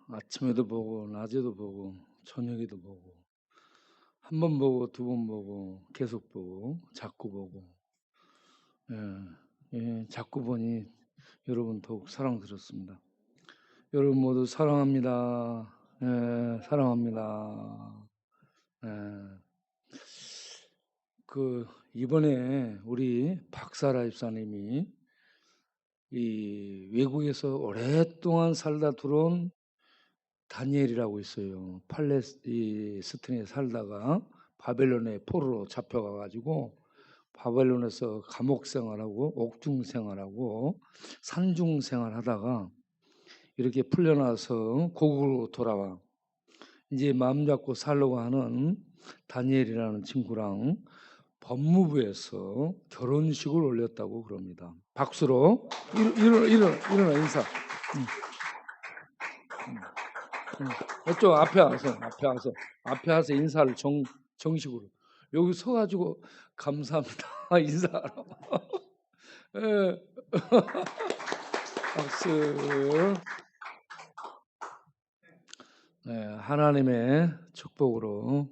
아침에도 보고 낮에도 보고 저녁에도 보고 한 번 보고 두 번 보고 계속 보고 자꾸 보고 자꾸 보니 여러분 더욱 사랑스럽습니다. 여러분 모두 사랑합니다. 사랑합니다. 이번에 우리 박사라 집사님이 이 외국에서 오랫동안 살다 들어온 다니엘이라고 있어요. 팔레스타인에 살다가 바벨론에 포로로 잡혀가 가지고 바벨론에서 감옥 생활하고 옥중 생활하고 산중 생활하다가 이렇게 풀려나서 고국으로 돌아와 이제 마음 잡고 살려고 하는 다니엘이라는 친구랑 법무부에서 결혼식을 올렸다고 그럽니다. 박수로 일어나 인사. 이쪽 앞에 와서 인사를 정식으로 여기 서가지고 감사합니다 인사하라고. 박수. 하나님의 축복으로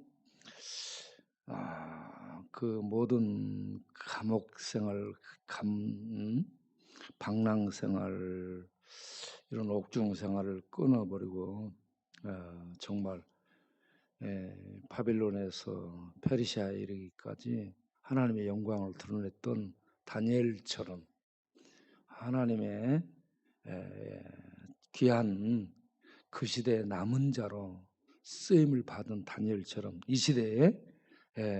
그 모든 감옥 생활, 방랑 생활, 이런 옥중 생활을 끊어버리고 정말 바빌론에서 페르시아에 이르기까지 하나님의 영광을 드러냈던 다니엘처럼 하나님의 귀한 그 시대의 남은 자로 쓰임을 받은 다니엘처럼 이 시대에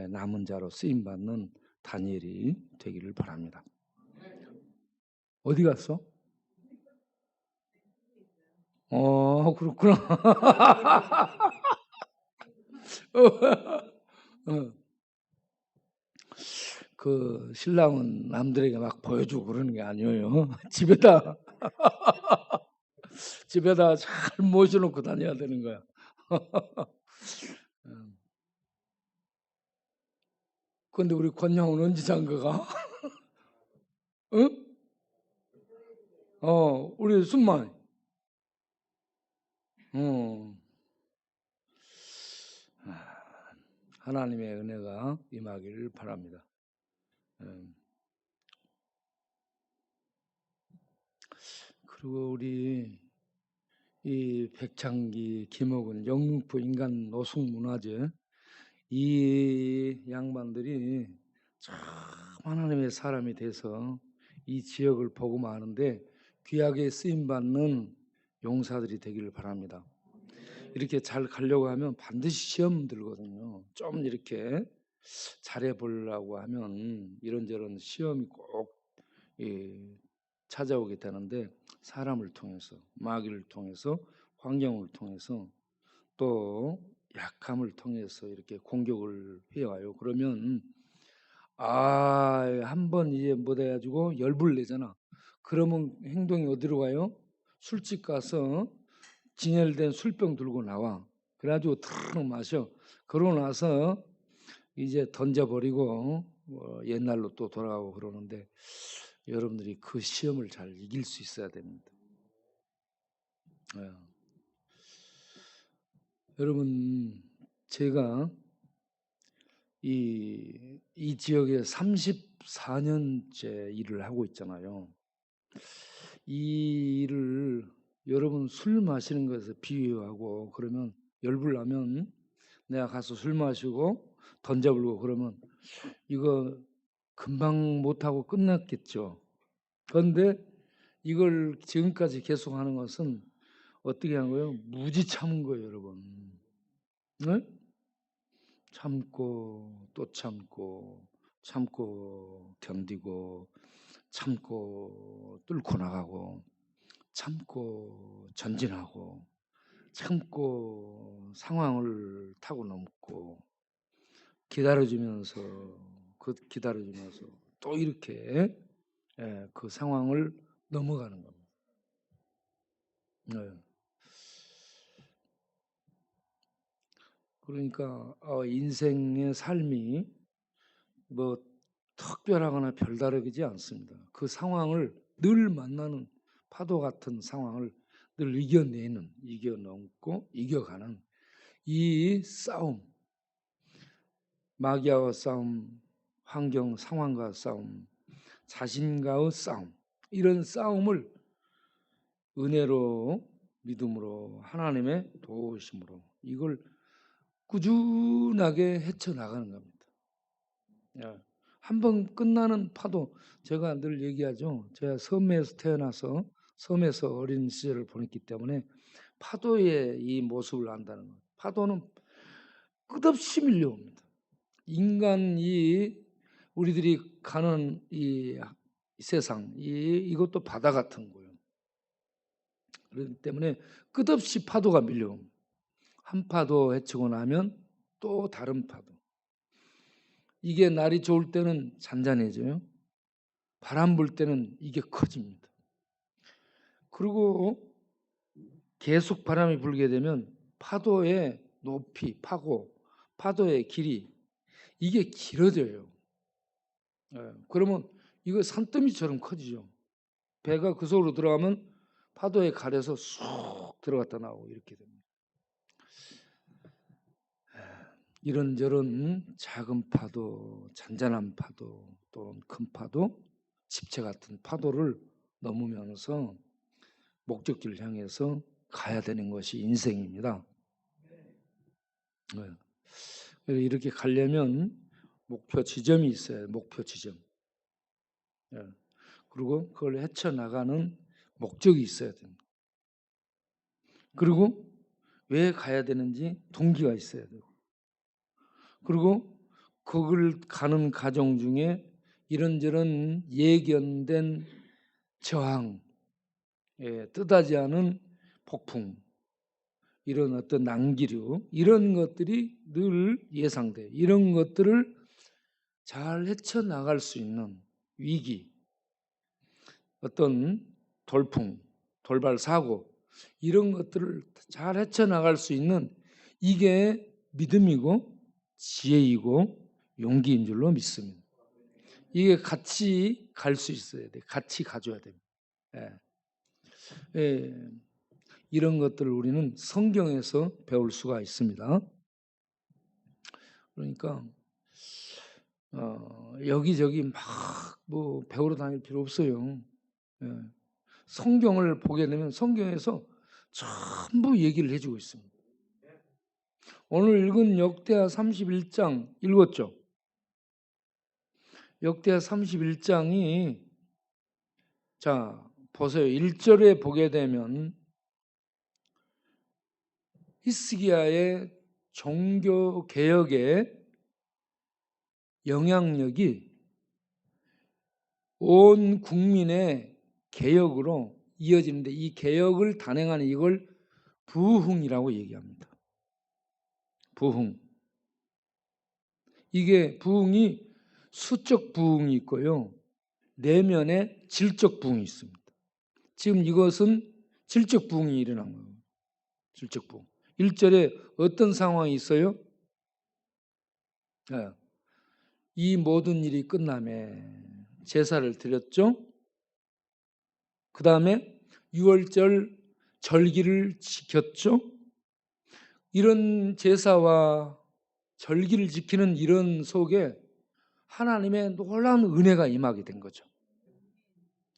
남은 자로 쓰임 받는 다니엘이 되기를 바랍니다. 어디 갔어? 그렇구나. 그 신랑은 남들에게 막 보여주고 그러는 게 아니에요. 집에다 잘 모셔놓고 다녀야 되는 거야. 그런데 우리 권양은 언제 장가가? 응? 우리 순만. 하나님의 은혜가 임하기를 바랍니다. 그리고 우리 이 백창기, 김옥은, 영등포 인간 노숙문화재 이 양반들이 참 하나님의 사람이 돼서 이 지역을 복음하는데 귀하게 쓰임받는 용사들이 되기를 바랍니다. 이렇게 잘 가려고 하면 반드시 시험 들거든요. 좀 이렇게 잘해보려고 하면 이런저런 시험이 꼭 찾아오게 되는데 사람을 통해서, 마귀를 통해서, 환경을 통해서 또 약함을 통해서 이렇게 공격을 해와요. 그러면 한번 이제 못 해가지고 열불 내잖아. 그러면 행동이 어디로 가요? 술집 가서 진열된 술병 들고 나와. 그래가지고 탁 마셔. 그러고 나서 이제 던져버리고 옛날로 또 돌아가고 그러는데 여러분들이 그 시험을 잘 이길 수 있어야 됩니다. 여러분 제가 이 지역에 34년째 일을 하고 있잖아요. 이 일을 여러분 술 마시는 것에 비유하고 그러면 열불 나면 내가 가서 술 마시고 던져버리고 그러면 이거 금방 못하고 끝났겠죠. 그런데 이걸 지금까지 계속하는 것은 어떻게 한 거예요? 무지 참은 거예요, 여러분. 네? 참고 또 참고 견디고 참고 뚫고 나가고 참고 전진하고 참고 상황을 타고 넘고 기다려주면서 또 이렇게 그 상황을 넘어가는 겁니다. 그러니까 인생의 삶이 뭐 특별하거나 별다르지 않습니다. 그 상황을 늘 만나는 파도 같은 상황을 이겨넘고 이겨가는 이 싸움, 마귀와 싸움, 환경 상황과 싸움, 자신과의 싸움, 이런 싸움을 은혜로, 믿음으로, 하나님의 도우심으로 이걸 꾸준하게 헤쳐나가는 겁니다. 한번 끝나는 파도, 제가 늘 얘기하죠. 제가 섬에서 태어나서 섬에서 어린 시절을 보냈기 때문에 파도의 이 모습을 안다는 거예요. 파도는 끝없이 밀려옵니다. 인간이 우리들이 가는 이 세상, 이것도 바다 같은 거예요. 그렇기 때문에 끝없이 파도가 밀려옵니다. 한 파도 헤치고 나면 또 다른 파도. 이게 날이 좋을 때는 잔잔해져요. 바람 불 때는 이게 커집니다. 그리고 계속 바람이 불게 되면 파도의 높이, 파도의 길이 이게 길어져요. 그러면 이거 산더미처럼 커지죠. 배가 그 속으로 들어가면 파도에 가려서 쑥 들어갔다 나오고 이렇게 됩니다. 이런저런 작은 파도, 잔잔한 파도, 또 큰 파도, 집체 같은 파도를 넘으면서 목적지를 향해서 가야 되는 것이 인생입니다. 이렇게 가려면 목표 지점이 있어요. 목표 지점. 그리고 그걸 헤쳐나가는 목적이 있어야 됩니다. 그리고 왜 가야 되는지 동기가 있어야 되고, 그리고 그걸 가는 과정 중에 이런저런 예견된 저항, 뜻하지 않은 폭풍, 이런 어떤 난기류, 이런 것들이 늘 예상돼요. 이런 것들을 잘 헤쳐나갈 수 있는 위기, 어떤 돌풍, 돌발 사고, 이런 것들을 잘 헤쳐나갈 수 있는 이게 믿음이고 지혜이고 용기인 줄로 믿습니다. 이게 같이 갈 수 있어야 돼. 같이 가줘야 됩니다. 이런 것들을 우리는 성경에서 배울 수가 있습니다. 그러니까 여기저기 막 뭐 배우러 다닐 필요 없어요. 성경을 보게 되면 성경에서 전부 얘기를 해주고 있습니다. 오늘 읽은 역대하 31장 읽었죠? 역대하 31장이 자 보세요. 1절에 보게 되면 히스기야의 종교 개혁의 영향력이 온 국민의 개혁으로 이어지는데, 이 개혁을 단행하는 이걸 부흥이라고 얘기합니다. 부흥. 이게 부흥이 수적 부흥이 있고요, 내면에 질적 부흥이 있습니다. 지금 이것은 질적 부흥이 일어난 거예요. 질적 부흥. 1절에 어떤 상황이 있어요? 이 모든 일이 끝남에 제사를 드렸죠. 그 다음에 6월절 절기를 지켰죠. 이런 제사와 절기를 지키는 이런 속에 하나님의 놀라운 은혜가 임하게 된 거죠.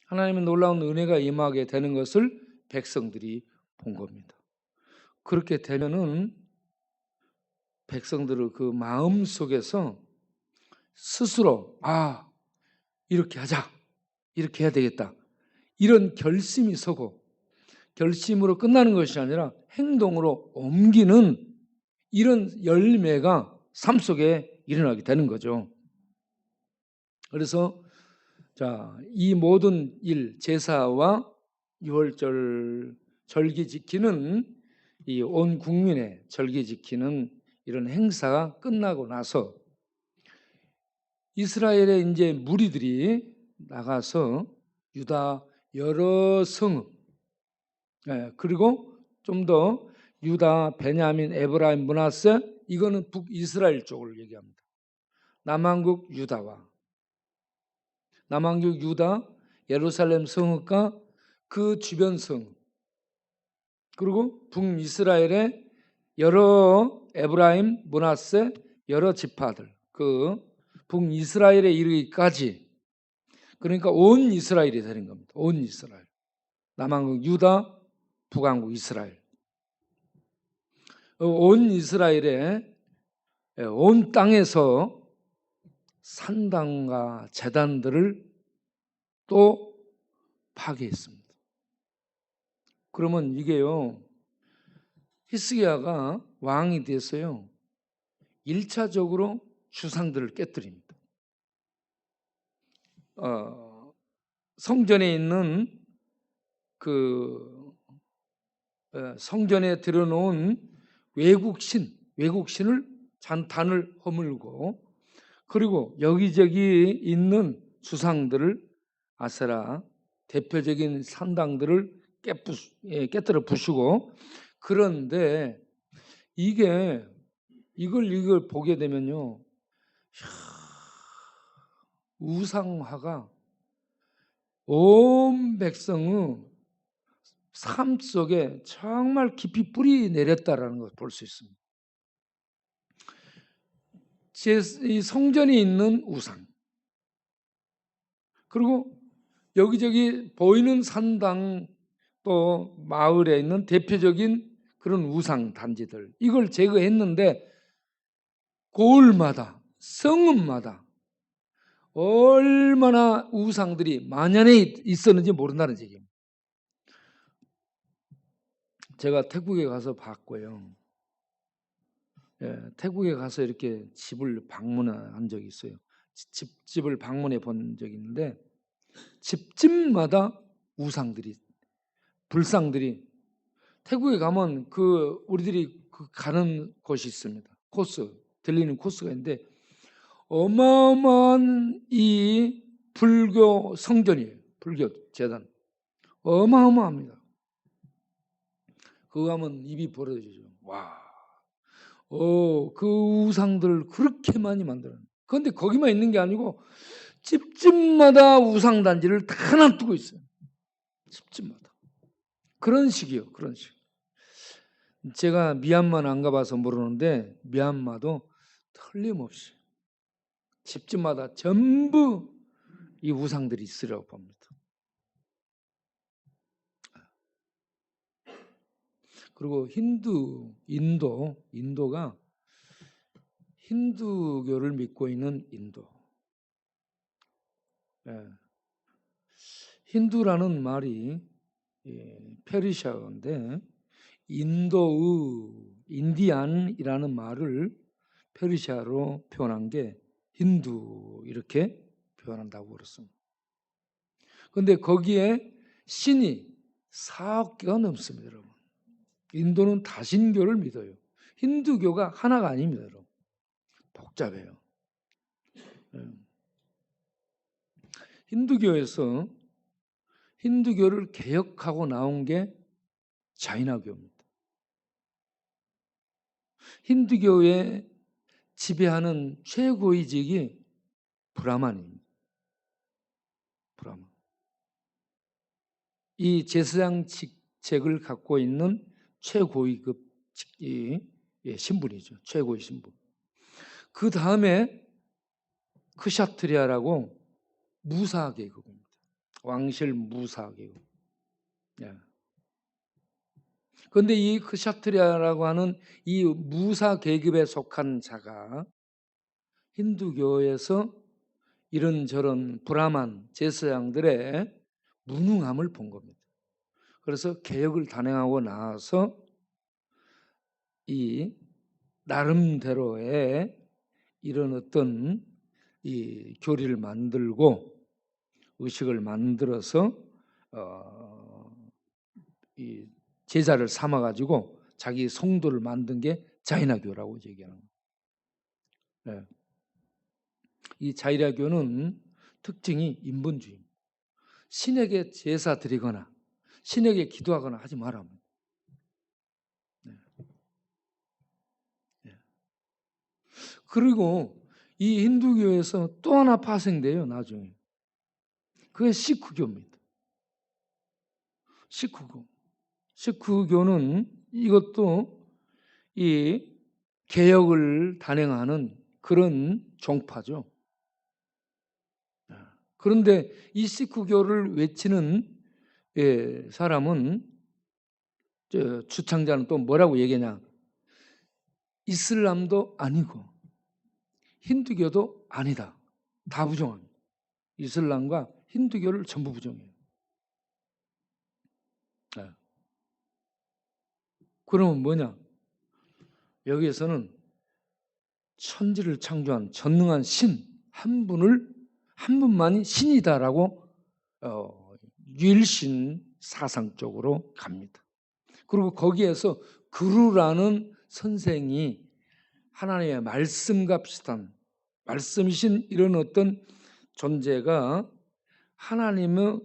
하나님의 놀라운 은혜가 임하게 되는 것을 백성들이 본 겁니다. 그렇게 되면은 백성들의 그 마음 속에서 스스로 이렇게 하자, 이렇게 해야 되겠다, 이런 결심이 서고, 결심으로 끝나는 것이 아니라 행동으로 옮기는 이런 열매가 삶 속에 일어나게 되는 거죠. 그래서 이 모든 일, 제사와 유월절 절기 지키는 이 온 국민의 절기 지키는 이런 행사가 끝나고 나서 이스라엘의 이제 무리들이 나가서 유다 여러 성읍, 그리고 좀 더 유다, 베냐민, 에브라임, 므낫세, 이거는 북이스라엘 쪽을 얘기합니다. 남한국 유다와 남한국 유다, 예루살렘 성읍과 그 주변 성읍, 그리고 북이스라엘의 여러 에브라임, 므낫세 여러 지파들, 그 북이스라엘에 이르기까지, 그러니까 온 이스라엘이 되는 겁니다. 온 이스라엘. 남한국 유다, 북한국 이스라엘. 온 이스라엘의 온 땅에서 산당과 제단들을 또 파괴했습니다. 그러면 이게요, 히스기야가 왕이 됐어요. 1차적으로 주상들을 깨뜨립니다. 성전에 있는 성전에 들여놓은 외국신을 단을 허물고, 그리고 여기저기 있는 주상들을, 아세라 대표적인 산당들을 깨뜨려 부수고. 그런데 이걸 보게 되면요, 우상화가 온 백성의 삶 속에 정말 깊이 뿌리 내렸다라는 것을 볼 수 있습니다. 이 성전이 있는 우상, 그리고 여기저기 보이는 산당, 또 마을에 있는 대표적인 그런 우상 단지들, 이걸 제거했는데 고을마다, 성읍마다 얼마나 우상들이 만연해 있었는지 모른다는 얘기입니다. 제가 태국에 가서 봤고요. 태국에 가서 이렇게 집을 방문한 적이 있어요. 집을 방문해 본 적이 있는데, 집집마다 우상들이, 불상들이, 태국에 가면 우리들이 가는 곳이 있습니다. 들리는 코스가 있는데, 어마어마한 이 불교 성전이에요. 불교 재단. 어마어마합니다. 그거 하면 입이 벌어지죠. 와, 그 우상들을 그렇게 많이 만들어요. 그런데 거기만 있는 게 아니고 집집마다 우상 단지를 다 놔두고 있어요. 집집마다. 그런 식이요. 그런 식. 제가 미얀마는 안 가봐서 모르는데, 미얀마도 틀림없이 집집마다 전부 이 우상들이 있으라고 봅니다. 그리고 인도가 힌두교를 믿고 있는 인도. 힌두라는 말이 페르시아어인데, 인디안이라는 말을 페르시아로 표현한 게 힌두, 이렇게 표현한다고 그랬습니다. 그런데 거기에 신이 4억 개가 넘습니다, 여러분. 인도는 다신교를 믿어요. 힌두교가 하나가 아닙니다, 여러분. 복잡해요. 힌두교를 개혁하고 나온 게 자이나교입니다. 힌두교에 지배하는 최고위직이 브라만입니다. 브라만. 이 제사장 직책을 갖고 있는 최고위급 신분이죠. 최고의 신분. 그 다음에 크샤트리아라고 무사계급입니다. 왕실 무사계급. 그런데 이 크샤트리아라고 하는 이 무사계급에 속한 자가 힌두교에서 이런저런 브라만 제사장들의 무능함을 본 겁니다. 그래서 개혁을 단행하고 나서 이 나름대로의 이런 어떤 이 교리를 만들고 의식을 만들어서 이 제자를 삼아가지고 자기 성도를 만든 게 자이나교라고 얘기하는 거예요. 이 자이나교는 특징이 인본주의입니다. 신에게 제사 드리거나 신에게 기도하거나 하지 마라. 그리고 이 힌두교에서 또 하나 파생돼요, 나중에. 그게 시크교입니다. 시크교. 시크교는 이것도 이 개혁을 단행하는 그런 종파죠. 그런데 이 시크교를 외치는 사람은, 주창자는 또 뭐라고 얘기하냐? 이슬람도 아니고 힌두교도 아니다. 다 부정합니다. 이슬람과 힌두교를 전부 부정해요. 그러면 뭐냐? 여기에서는 천지를 창조한 전능한 신 한 분만이 신이다라고 유일신 사상적으로 갑니다. 그리고 거기에서 그루라는 선생이 하나님의 말씀과 비슷한 말씀이신 이런 어떤 존재가 하나님의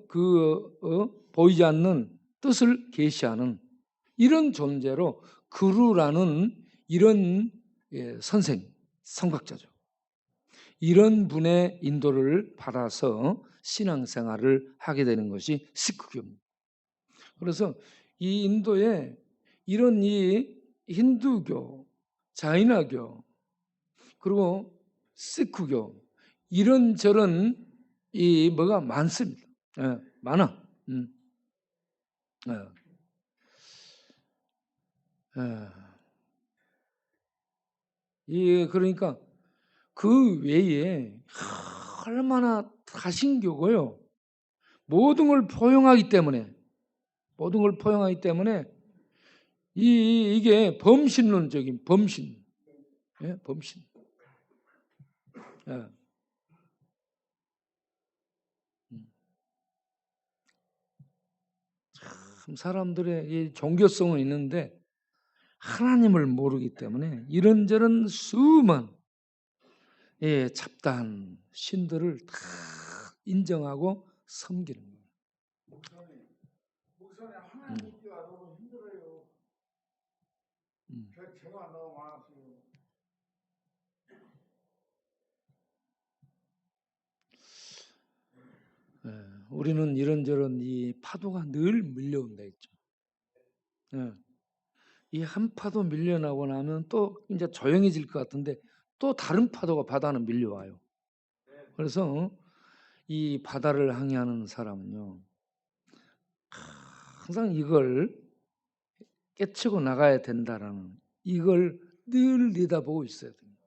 보이지 않는 뜻을 계시하는 이런 존재로 그루라는 이런 선생, 성각자죠. 이런 분의 인도를 받아서 신앙생활을 하게 되는 것이 시크교입니다. 그래서 이 인도에 이런 이 힌두교, 자이나교, 그리고 시크교 이런저런 이 뭐가 많습니다. 많아. 그러니까 그 외에 얼마나 다신교고요. 모든 걸 포용하기 때문에 이게 범신론적인 범신. 범신. 참 사람들의 이 종교성은 있는데 하나님을 모르기 때문에 이런저런 수많은 잡다한 신들을 다 인정하고 섬기는 거예요. 목사님 하나님 믿기가 너무 힘들어요. 죄가 너무 많았어요. 우리는 이런저런 이 파도가 늘 밀려온다 했죠. 이 한 파도 밀려나고 나면 또 이제 조용해질 것 같은데 또 다른 파도가 바다는 밀려와요. 그래서 이 바다를 항해하는 사람은요, 항상 이걸 깨치고 나가야 된다라는 이걸 늘 내다보고 있어야 됩니다.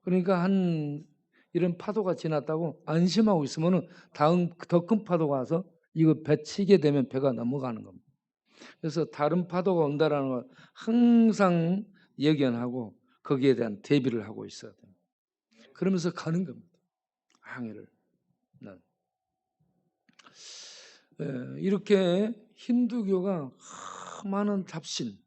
그러니까 이런 파도가 지났다고 안심하고 있으면 다음 더 큰 파도가 와서 이거 배 치게 되면 배가 넘어가는 겁니다. 그래서 다른 파도가 온다라는 걸 항상 예견하고 거기에 대한 대비를 하고 있어야 됩니다. 그러면서 가는 겁니다. 항해를. 이렇게 힌두교가 많은 잡신,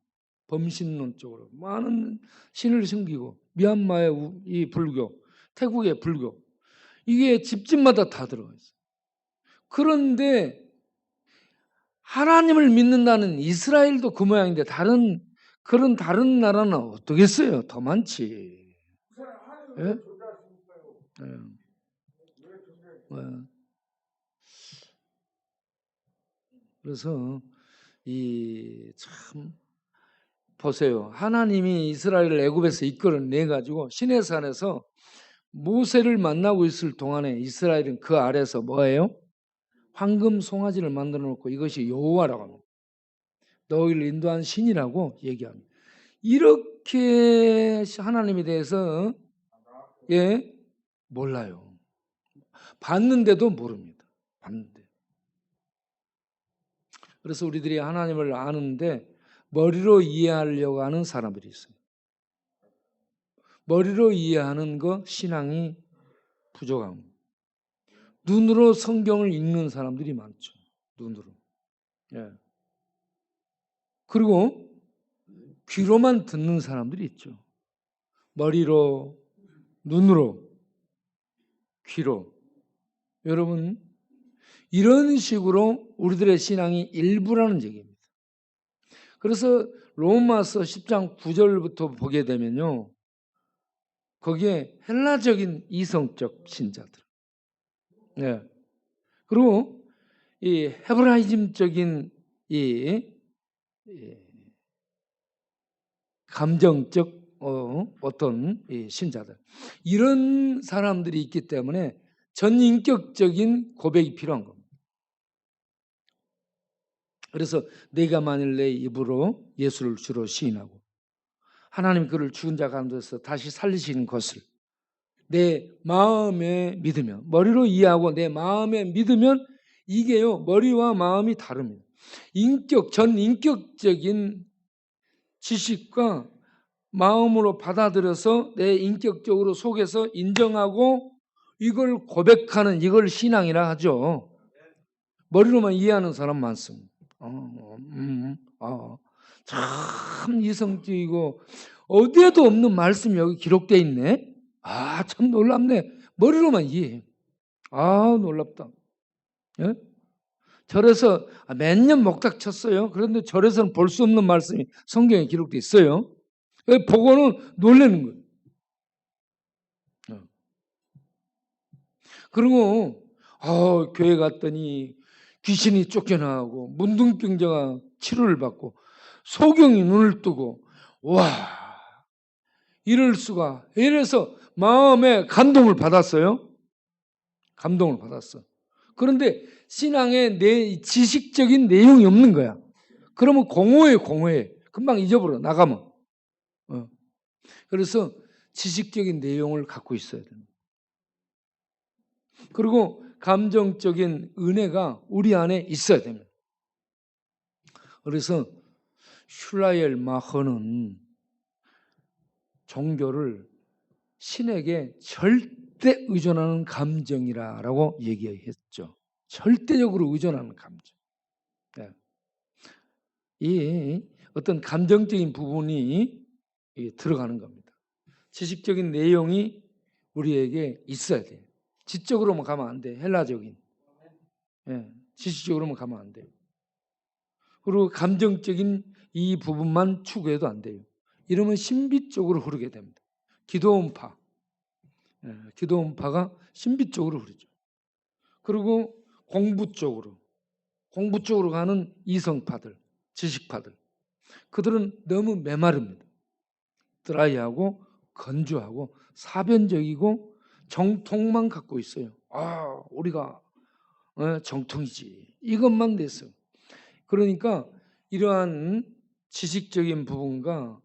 범신론적으로 많은 신을 섬기고 미얀마의 이 불교, 태국의 불교 이게 집집마다 다 들어가 있어요. 그런데 하나님을 믿는다는 이스라엘도 그 모양인데 다른 나라는 어떻겠어요? 더 많지. 예? 그래서 참 보세요. 하나님이 이스라엘을 애굽에서 이끌어내 가지고 시내산에서 모세를 만나고 있을 동안에 이스라엘은 그 아래서 뭐예요? 황금 송아지를 만들어 놓고 이것이 여호와라고 합니다. 너희를 인도한 신이라고 얘기합니다. 이렇게 하나님에 대해서 몰라요. 봤는데도 모릅니다. 봤는데. 그래서 우리들이 하나님을 아는데 머리로 이해하려고 하는 사람들이 있어요. 머리로 이해하는 거 신앙이 부족합니다. 눈으로 성경을 읽는 사람들이 많죠. 눈으로. 그리고 귀로만 듣는 사람들이 있죠. 머리로, 눈으로, 귀로. 여러분, 이런 식으로 우리들의 신앙이 일부라는 얘기입니다. 그래서 로마서 10장 9절부터 보게 되면요. 거기에 헬라적인 이성적 신자들. 그리고 이 헤브라이즘적인 이 감정적 어떤 이 신자들, 이런 사람들이 있기 때문에 전인격적인 고백이 필요한 겁니다. 그래서 내가 만일 내 입으로 예수를 주로 시인하고 하나님 그를 죽은 자 가운데서 다시 살리시는 것을 내 마음에 믿으면, 머리로 이해하고 내 마음에 믿으면, 이게요 머리와 마음이 다릅니다. 전인격적인 지식과 마음으로 받아들여서 내 인격적으로 속에서 인정하고 이걸 고백하는, 이걸 신앙이라 하죠. 머리로만 이해하는 사람 많습니다. 참 이성적이고 어디에도 없는 말씀이 여기 기록되어 있네. 참 놀랍네. 머리로만 이해해. 놀랍다. 예? 절에서 몇 년 목탁 쳤어요. 그런데 절에서는 볼 수 없는 말씀이 성경에 기록되어 있어요. 보고는 놀라는 거예요. 그리고 교회 갔더니 귀신이 쫓겨나고 문둥병자가 치료를 받고 소경이 눈을 뜨고, 와, 이럴 수가. 이래서 마음에 감동을 받았어요. 감동을 받았어. 그런데 신앙에 내 지식적인 내용이 없는 거야. 그러면 공허해. 금방 잊어버려, 나가면. 그래서 지식적인 내용을 갖고 있어야 됩니다. 그리고 감정적인 은혜가 우리 안에 있어야 됩니다. 그래서 슐라이엘 마허는 종교를 신에게 절대 의존하는 감정이라고 얘기했죠. 절대적으로 의존하는 감정. 네. 이 어떤 감정적인 부분이 들어가는 겁니다. 지식적인 내용이 우리에게 있어야 돼요. 지적으로만 가면 안 돼. 헬라적인. 지식적으로만 가면 안 돼요. 그리고 감정적인 이 부분만 추구해도 안 돼요. 이러면 신비 쪽으로 흐르게 됩니다. 기도원파. 기도원파가 신비 쪽으로 흐르죠. 그리고 공부 쪽으로 가는 이성파들, 지식파들. 그들은 너무 메마릅니다. 드라이하고 건조하고 사변적이고 정통만 갖고 있어요. 우리가 정통이지. 이것만 됐어요. 그러니까 이러한 지식적인 부분과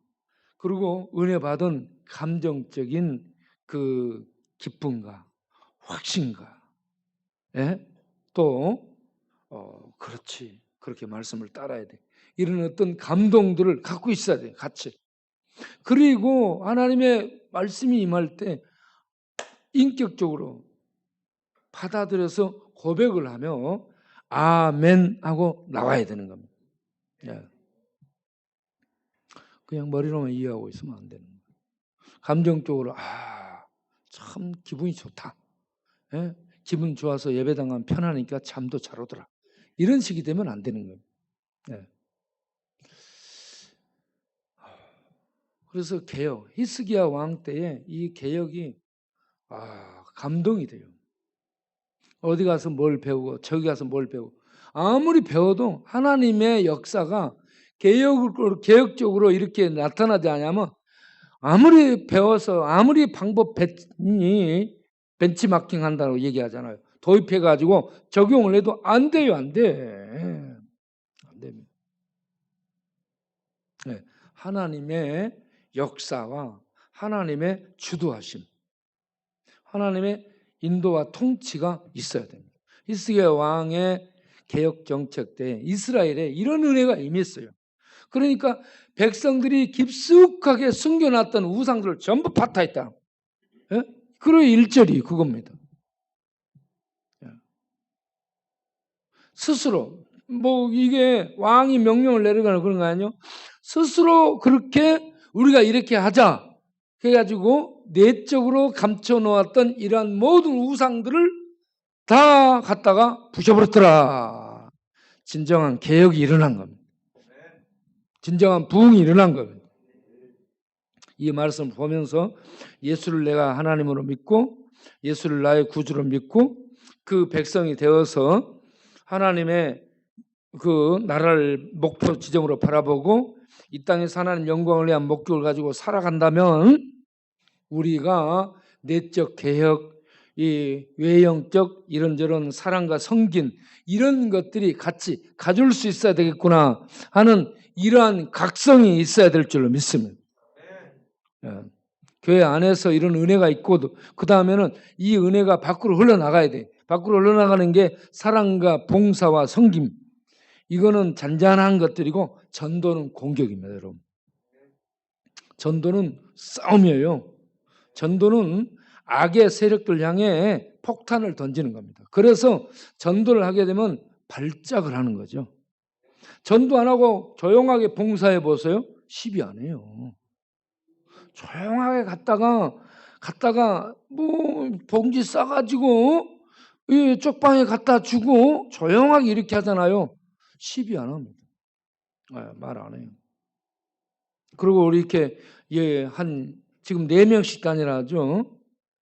그리고 은혜 받은 감정적인 그 기쁨과 확신과 또 그렇지, 그렇게 말씀을 따라야 돼. 이런 어떤 감동들을 갖고 있어야 돼, 같이. 그리고 하나님의 말씀이 임할 때 인격적으로 받아들여서 고백을 하며 아멘 하고 나와야 되는 겁니다. 그냥 머리로만 이해하고 있으면 안 되는 거예요. 감정적으로 참 기분이 좋다. 기분 좋아서 예배당 가면 편하니까 잠도 잘 오더라. 이런 식이 되면 안 되는 거예요. 그래서 개혁, 히스기야 왕 때에 이 개혁이 감동이 돼요. 어디 가서 뭘 배우고 저기 가서 뭘 배우고 아무리 배워도 하나님의 역사가 개혁적으로 이렇게 나타나지 않으면 아무리 배워서 아무리 방법 벤치마킹 한다고 얘기하잖아요. 도입해가지고 적용을 해도 안 돼요. 안 돼. 안 됩니다. 하나님의 역사와 하나님의 주도하심, 하나님의 인도와 통치가 있어야 됩니다. 히스기야 왕의 개혁 정책 때 이스라엘에 이런 은혜가 임했어요. 그러니까 백성들이 깊숙하게 숨겨놨던 우상들을 전부 파타했다. 그리고 1절이 그겁니다. 스스로 이게 왕이 명령을 내리거나 그런 거 아니에요? 스스로 그렇게 우리가 이렇게 하자 해가지고 내적으로 감춰놓았던 이러한 모든 우상들을 다 갖다가 부셔버렸더라. 진정한 개혁이 일어난 겁니다. 진정한 부흥이 일어난 겁니다. 이 말씀을 보면서 예수를 내가 하나님으로 믿고 예수를 나의 구주로 믿고 그 백성이 되어서 하나님의 그 나라를 목표 지점으로 바라보고 이 땅에서 하나님 영광을 위한 목적을 가지고 살아간다면 우리가 내적 개혁, 이 외형적 이런저런 사랑과 성긴 이런 것들이 같이 가질 수 있어야 되겠구나 하는 이러한 각성이 있어야 될 줄로 믿습니다. 예. 교회 안에서 이런 은혜가 있고 그 다음에는 이 은혜가 밖으로 흘러나가야 돼. 밖으로 흘러나가는 게 사랑과 봉사와 섬김. 이거는 잔잔한 것들이고 전도는 공격입니다, 여러분. 전도는 싸움이에요. 전도는 악의 세력들 향해 폭탄을 던지는 겁니다. 그래서 전도를 하게 되면 발작을 하는 거죠. 전도 안 하고 조용하게 봉사해 보세요. 시비 안 해요. 조용하게 갔다가 뭐 봉지 싸가지고 쪽방에 갖다 주고 조용하게 이렇게 하잖아요. 시비 안 합니다. 말 안 해요. 그리고 우리 이렇게 지금 4명씩 다니라죠.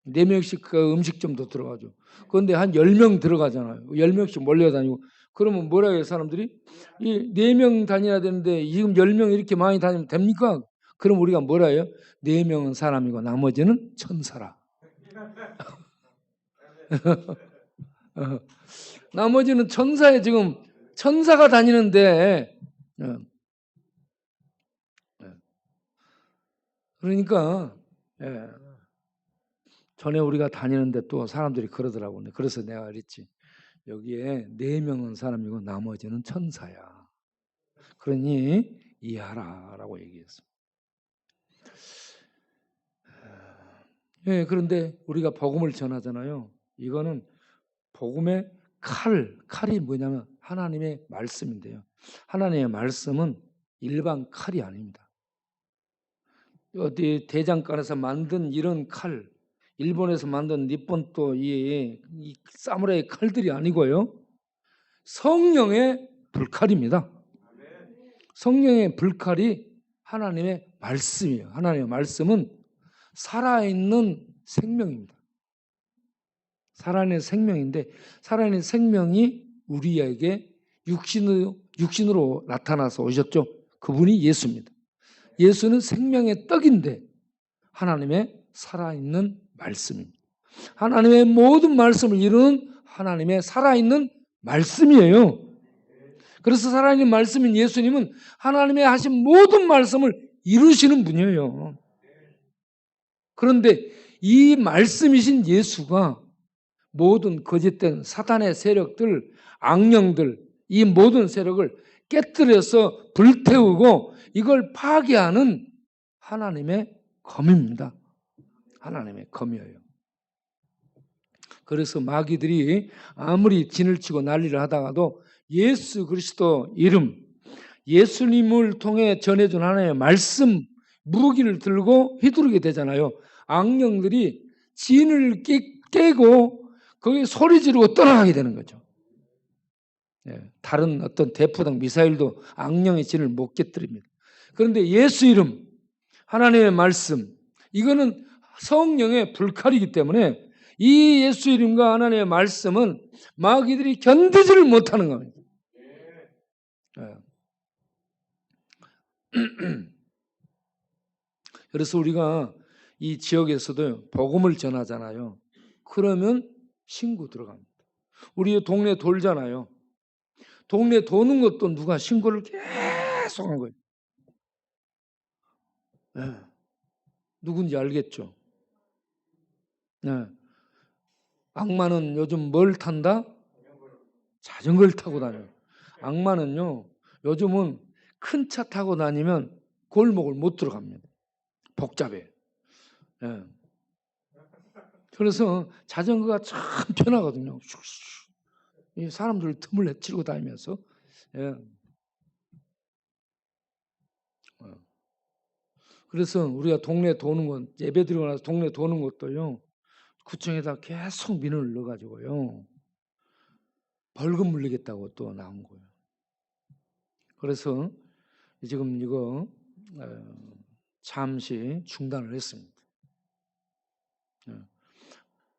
4명씩 그 음식점도 들어가죠. 그런데 한 10명 들어가잖아요. 10명씩 몰려다니고. 그러면 뭐라 해요, 사람들이? 이 4명 다녀야 되는데 지금 10명 이렇게 많이 다니면 됩니까? 그럼 우리가 뭐라 해요? 4명은 사람이고 나머지는 천사라. 나머지는 천사에 지금 천사가 다니는데 그러니까 전에 우리가 다니는데 또 사람들이 그러더라고. 그래서 내가 그랬지. 여기에 4명은 사람이고 나머지는 천사야. 그러니 이해하라라고 얘기했어. 그런데 우리가 복음을 전하잖아요. 이거는 복음의 칼이 뭐냐면 하나님의 말씀인데요. 하나님의 말씀은 일반 칼이 아닙니다. 어디 대장간에서 만든 이런 칼, 일본에서 만든 니폰또 이 사무라이 칼들이 아니고요. 성령의 불칼입니다. 성령의 불칼이 하나님의 말씀이에요. 하나님의 말씀은 살아있는 생명입니다. 살아있는 생명인데 살아있는 생명이 우리에게 육신으로 나타나서 오셨죠. 그분이 예수입니다. 예수는 생명의 떡인데 하나님의 살아있는 말씀입니다. 하나님의 모든 말씀을 이루는 하나님의 살아있는 말씀이에요. 그래서 살아있는 말씀인 예수님은 하나님의 하신 모든 말씀을 이루시는 분이에요. 그런데 이 말씀이신 예수가 모든 거짓된 사단의 세력들, 악령들, 이 모든 세력을 깨뜨려서 불태우고 이걸 파괴하는 하나님의 검입니다. 하나님의 검이에요. 그래서 마귀들이 아무리 진을 치고 난리를 하다가도 예수 그리스도 이름, 예수님을 통해 전해준 하나님의 말씀, 무기를 들고 휘두르게 되잖아요. 악령들이 진을 깨고 거기 소리 지르고 떠나가게 되는 거죠. 다른 어떤 대포등 미사일도 악령의 진을 못 깨뜨립니다. 그런데 예수 이름, 하나님의 말씀, 이거는 성령의 불칼이기 때문에 이 예수 이름과 하나님의 말씀은 마귀들이 견디지를 못하는 겁니다. 그래서 우리가 이 지역에서도 복음을 전하잖아요. 그러면 신고 들어갑니다. 우리 동네 돌잖아요. 동네 도는 것도 누가 신고를 계속 한 거예요. 누군지 알겠죠? 악마는 요즘 뭘 탄다? 자전거를 타고 다녀요. 악마는요, 요즘은 큰 차 타고 다니면 골목을 못 들어갑니다. 복잡해. 그래서 자전거가 참 편하거든요. 이 사람들 틈을 헤치고 다니면서. 그래서 우리가 동네 도는 건, 예배 드리고 나서 동네 도는 것도요, 구청에다 계속 민원을 넣어가지고요, 벌금 물리겠다고 또 나온 거예요. 그래서 지금 이거 잠시 중단을 했습니다.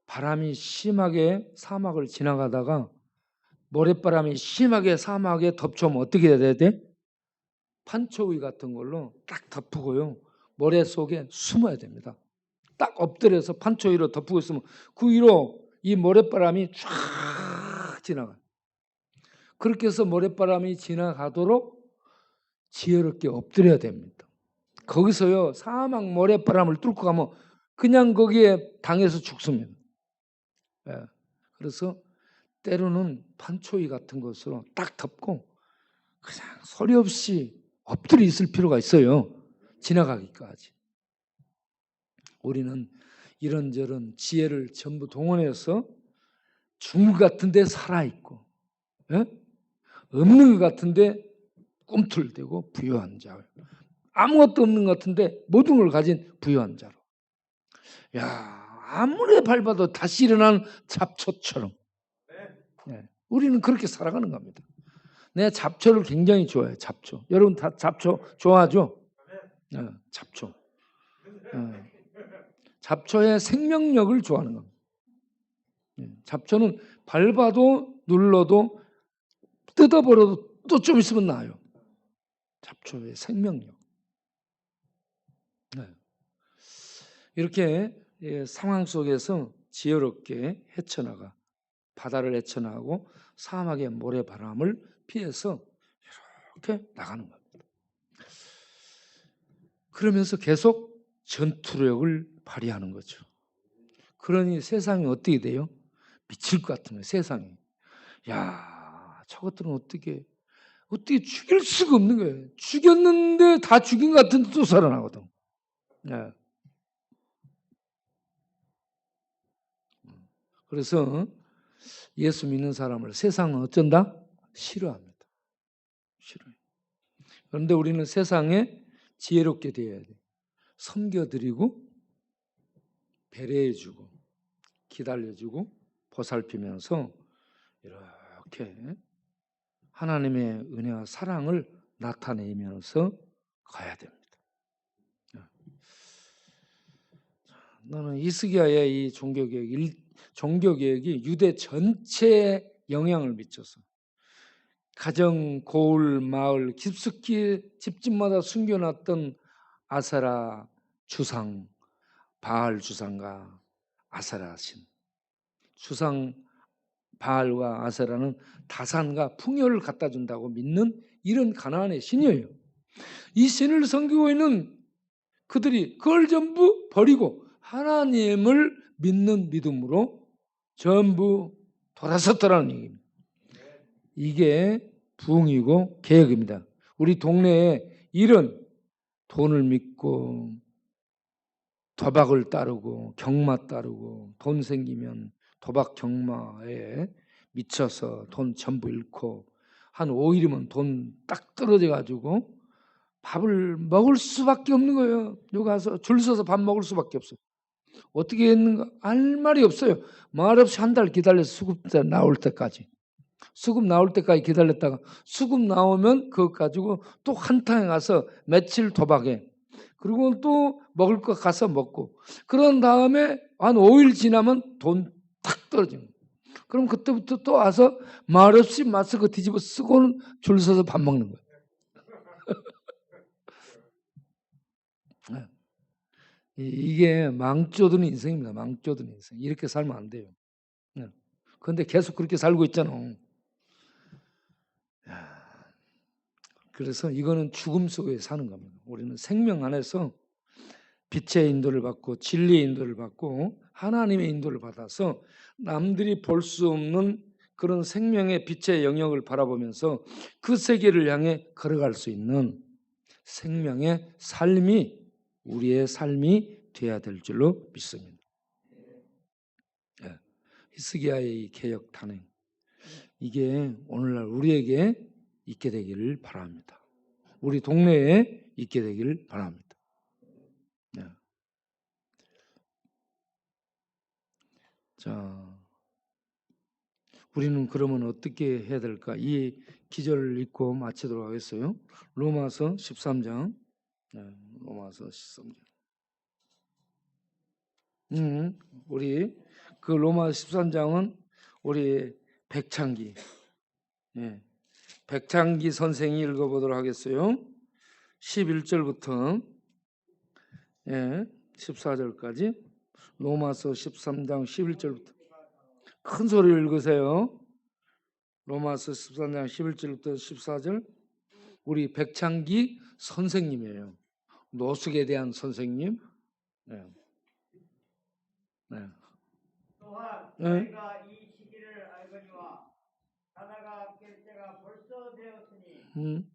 바람이 심하게 사막을 지나가다가 모래바람이 심하게 사막에 덮쳐오면 어떻게 해야 돼? 판초위 같은 걸로 딱 덮고요. 모래 속에 숨어야 됩니다. 딱 엎드려서 판초위로 덮고 있으면 그 위로 이 모래바람이 쫙 지나가요. 그렇게 해서 모래바람이 지나가도록 지혜롭게 엎드려야 됩니다. 거기서요, 사막 모래바람을 뚫고 가면 그냥 거기에 당해서 죽습니다. 예. 그래서 때로는 판초위 같은 것으로 딱 덮고 그냥 소리 없이 엎드려 있을 필요가 있어요. 지나가기까지. 우리는 이런저런 지혜를 전부 동원해서 중국 같은데 살아있고, 예? 없는 것 같은데 꿈틀대고 부유한 자, 아무것도 없는 것 같은데 모든 걸 가진 부유한 자로. 야, 아무리 밟아도 다시 일어난 잡초처럼. 예, 우리는 그렇게 살아가는 겁니다. 내가 잡초를 굉장히 좋아해요. 잡초. 여러분 다 잡초 좋아하죠? 예, 잡초. 예, 잡초의 생명력을 좋아하는 겁니다. 예, 잡초는 밟아도 눌러도 뜯어버려도 또 좀 있으면 나아요. 잡초의 생명력. 네. 이렇게 상황 속에서 지혜롭게 헤쳐나가 바다를 헤쳐나가고 사막의 모래바람을 피해서 이렇게 나가는 겁니다. 그러면서 계속 전투력을 발휘하는 거죠. 그러니 세상이 어떻게 돼요? 미칠 것 같은 거예요. 세상이. 야, 저것들은 어떻게 죽일 수가 없는 거예요. 죽였는데 다 죽인 것 같은데 또 살아나거든. 네. 그래서 예수 믿는 사람을 세상은 어쩐다? 싫어합니다. 싫어요. 그런데 우리는 세상에 지혜롭게 되어야 돼. 섬겨드리고 배려해주고 기다려주고 보살피면서 이렇게 하나님의 은혜와 사랑을 나타내면서 가야 됩니다. 나는 히스기야의 이 종교개혁이 유대 전체에 영향을 미쳤어. 가정, 고을, 마을 깊숙이 집집마다 숨겨놨던 아세라 주상, 바알 주상과 아세라 신. 주상 바알과 아세라는 다산과 풍요를 갖다 준다고 믿는 이런 가나안의 신이에요. 이 신을 섬기고 있는 그들이 그걸 전부 버리고 하나님을 믿는 믿음으로 전부 돌아섰더라는 얘기입니다. 이게 부흥이고 개혁입니다. 우리 동네에 이런 돈을 믿고 도박을 따르고 경마 따르고 돈 생기면 도박 경마에 미쳐서 돈 전부 잃고 한 5일이면 돈 딱 떨어져 가지고 밥을 먹을 수밖에 없는 거예요. 여기 가서 줄 서서 밥 먹을 수밖에 없어요. 어떻게 했는가 할 말이 없어요. 말없이 한 달 기다려서 수급 나올 때까지. 수급 나올 때까지 기다렸다가 수급 나오면 그것 가지고 또 한탕에 가서 며칠 도박해. 그리고 또 먹을 거 가서 먹고 그런 다음에 한 5일 지나면 돈 탁 떨어지는 거예요. 그럼 그때부터 또 와서 말없이 마스크 뒤집어 쓰고는 줄 서서 밥 먹는 거예요. 이게 망쳐드는 인생입니다. 망쳐드는 인생. 이렇게 살면 안 돼요. 그런데 계속 그렇게 살고 있잖아. 그래서 이거는 죽음 속에 사는 겁니다. 우리는 생명 안에서 빛의 인도를 받고 진리의 인도를 받고 하나님의 인도를 받아서 남들이 볼 수 없는 그런 생명의 빛의 영역을 바라보면서 그 세계를 향해 걸어갈 수 있는 생명의 삶이 우리의 삶이 되어야 될 줄로 믿습니다. 히스기야의 이 개혁 탄핵 이게 오늘날 우리에게 있게 되기를 바랍니다. 우리 동네에 있게 되기를 바랍니다. 자, 우리는 그러면 어떻게 해야 될까? 이 기절을 읽고 마치도록 하겠어요. 로마서 13장. 로마서 13장. 우리 그 로마 13장은 우리 백창기 예. 백창기 선생이 읽어보도록 하겠어요. 11절부터 14절까지 로마서 13장 11절부터 큰 소리로 읽으세요. 로마서 13장 11절부터 14절. 우리 백창기 선생님이에요. 노숙에 대한 선생님. 네. 네. 또한 네. 저희가 이 시기를 알거니와 하나가 깰 때가 벌써 되었으니 이는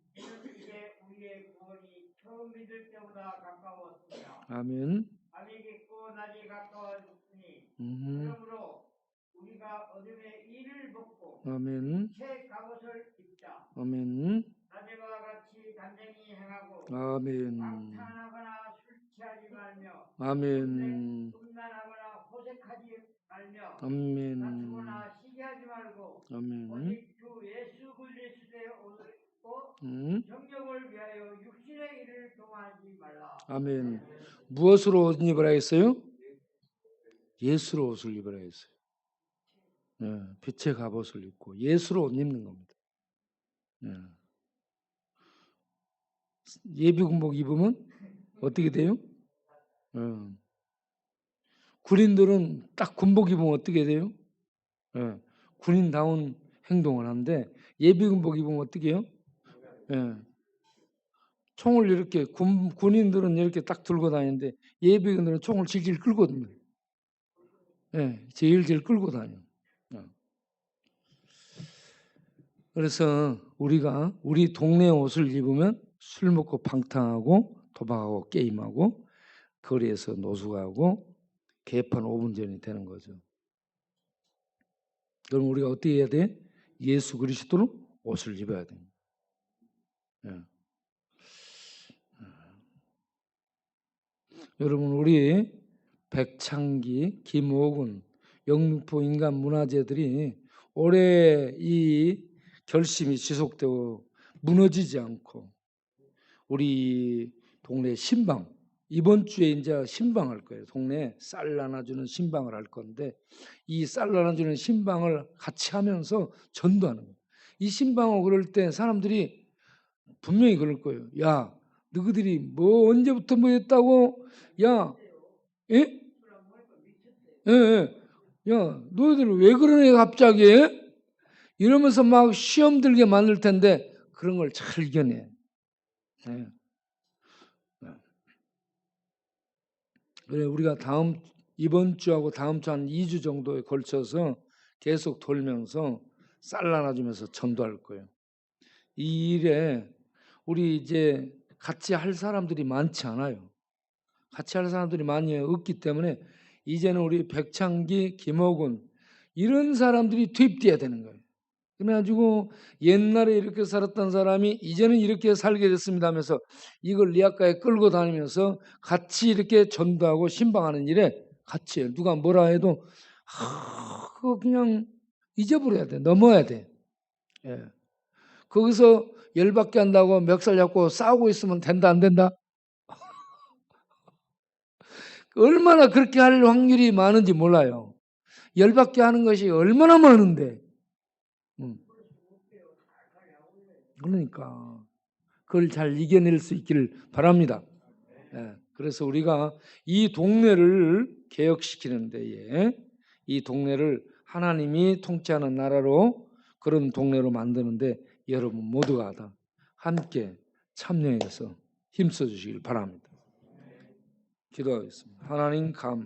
이제 우리의 구원이 처음 믿을 때보다 가까웠습니다. 아멘. 밤이 깊고 낮이 가까워졌으니 그러므로 우리가 어둠의 일을 벗고 아멘. 새 갑옷을 입자. 아멘. 낮에와 같이 단정히 행하고 아멘. 방탕하거나 술 취하지 말며 아멘. 음란하거나 호색하지 말며 아멘. 다투거나 시기하지 말고 아멘. 오직 주 예수 그리스도의 옷을 입고 정욕을 위하여 육신의 일을 동하지 말라. 아멘. 무엇으로 옷 입으라 했어요? 예수로 옷을 입으라 했어요. 빛의 갑옷을 입고 예수로 옷 입는 겁니다. 예비군복 입으면 어떻게 돼요? 군인들은 딱 군복 입으면 어떻게 돼요? 군인다운 행동을 하는데 예비군복 입으면 어떻게 해요? 총을 이렇게 군인들은 이렇게 딱 들고 다니는데 예비군들은 총을 질질 끌거든요. 제일 끌고 다녀. 그래서 우리가 우리 동네 옷을 입으면 술 먹고 방탕하고 도박하고 게임하고 거리에서 노숙하고 개판 5분 전이 되는 거죠. 그럼 우리가 어떻게 해야 돼? 예수 그리스도로 옷을 입어야 됩니다. 여러분 우리 백창기, 김옥은, 영등포 인간문화재들이 올해 이 결심이 지속되고 무너지지 않고 우리 동네 신방 이번 주에 이제 신방할 거예요. 동네에 쌀 나눠주는 신방을 할 건데 이 쌀 나눠주는 신방을 같이 하면서 전도하는 거예요. 이 신방을 그럴 때 사람들이 분명히 그럴 거예요. 야, 너희들이 뭐 언제부터 뭐 했다고? 야, 예? 야, 너희들 왜 그러네 갑자기? 이러면서 막 시험 들게 만들 텐데 그런 걸 잘 이겨내. 그래 우리가 이번 주하고 다음 주 한 2주 정도에 걸쳐서 계속 돌면서 쌀 나눠주면서 전도할 거예요. 이 일에 우리 이제 같이 할 사람들이 많지 않아요. 같이 할 사람들이 많이 없기 때문에 이제는 우리 백창기, 김옥은 이런 사람들이 투입돼야 되는 거예요. 그래가지고 옛날에 이렇게 살았던 사람이 이제는 이렇게 살게 됐습니다 하면서 이걸 리아카에 끌고 다니면서 같이 이렇게 전도하고 신방하는 일에 같이 해요. 누가 뭐라 해도 그거 그냥 잊어버려야 돼. 넘어야 돼. 거기서 열받게 한다고 멱살 잡고 싸우고 있으면 된다 안 된다? 얼마나 그렇게 할 확률이 많은지 몰라요. 열받게 하는 것이 얼마나 많은데. 그러니까 그걸 잘 이겨낼 수 있기를 바랍니다. 그래서 우리가 이 동네를 개혁시키는 데에 이 동네를 하나님이 통치하는 나라로 그런 동네로 만드는데 여러분 모두가 다 함께 참여해서 힘써 주시길 바랍니다. 기도하겠습니다. 하나님